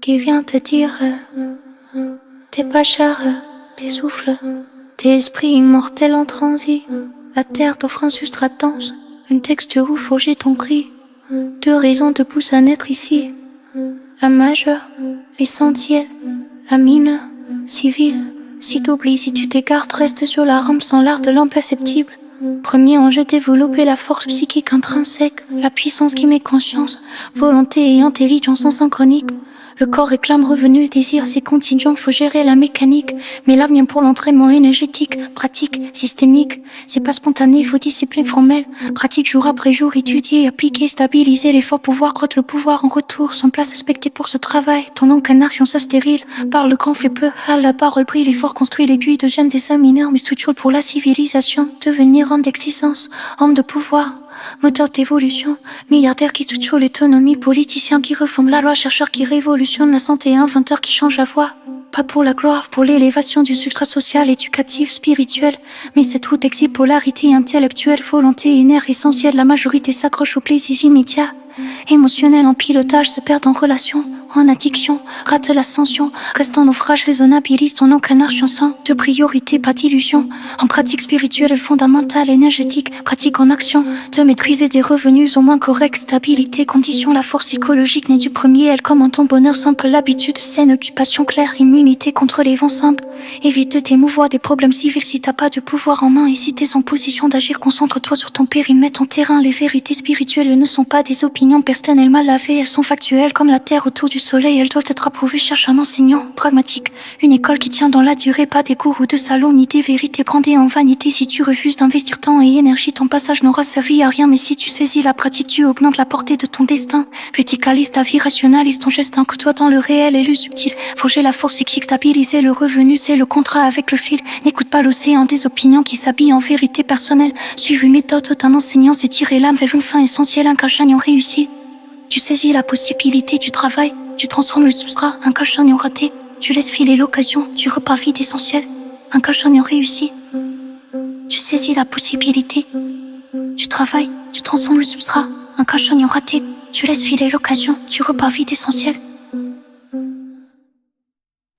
qui vient te dire t'es pas cher, tes souffles, tes esprits immortels en transit. La terre t'offre un substrat dense, une texture où fauger ton cri. Deux raisons te poussent à naître ici: la majeure, l'essentiel, la mineure, civile. Si t'oublies, si tu t'écartes, reste sur la rampe sans l'art de l'imperceptible. Premier enjeu, développer la force psychique intrinsèque, la puissance qui met conscience, volonté et intelligence en synchronique. Le corps réclame revenu, désir, c'est contingent, faut gérer la mécanique. Mais l'avenir pour l'entraînement énergétique, pratique, systémique, c'est pas spontané, faut discipline formelle. Pratique jour après jour, étudier, appliquer, stabiliser l'effort, pouvoir croître le pouvoir en retour. Sans place respectée pour ce travail, ton incarnation ça stérile. Parle grand, fait peu, à la parole brille, l'effort construit l'aiguille de gemme des âmes mineurs, mais structure pour la civilisation. Devenir homme d'existence, homme de pouvoir, moteur d'évolution, milliardaire qui structure l'autonomie, politicien qui reforme la loi, chercheur qui révolutionne la santé, inventeur qui change la voie. Pas pour la gloire, pour l'élévation du substrat social, éducatif, spirituel, mais cette route exige polarité intellectuelle, volonté et nerf essentiel. La majorité s'accroche au plaisir immédiat, émotionnel en pilotage, se perd en relation, en addiction, rate l'ascension, reste en naufrage, raisonnabilise ton incarnation sans de priorité, pas d'illusion. En pratique spirituelle fondamentale, énergétique, pratique en action, de maîtriser des revenus au moins corrects, stabilité, condition, la force psychologique née du premier, elle comme ton bonheur simple, l'habitude saine, occupation claire, immunité contre les vents simples. Évite de t'émouvoir des problèmes civils si t'as pas de pouvoir en main et si t'es en position d'agir, concentre-toi sur ton périmètre, ton terrain. Les vérités spirituelles ne sont pas des opinions personnelles mal lavées, elles sont factuelles comme la terre autour du soleil, elles doivent être approuvées. Cherche un enseignant pragmatique, une école qui tient dans la durée, pas des cours ou de salon ni des vérités brandées en vanité. Si tu refuses d'investir temps et énergie, ton passage n'aura servi à rien, mais si tu saisis la pratique, tu augmentes la portée de ton destin. Verticalise ta vie, rationalise ton geste, inclus-toi dans le réel et le subtil. Forger la force psychique, stabiliser le revenu, c'est le contrat avec le fil. N'écoute pas l'océan des opinions qui s'habillent en vérité personnelle. Suivre une méthode d'un enseignant, c'est tirer l'âme vers une fin essentielle. Un gagnant réussi, tu saisis la possibilité du travail, tu transformes le substrat. Un gagnant raté, tu laisses filer l'occasion, tu repars vite essentiel. Un gagnant réussi, tu saisis la possibilité du travail, tu transformes le substrat. Un gagnant raté, tu laisses filer l'occasion, tu repars vite essentiel.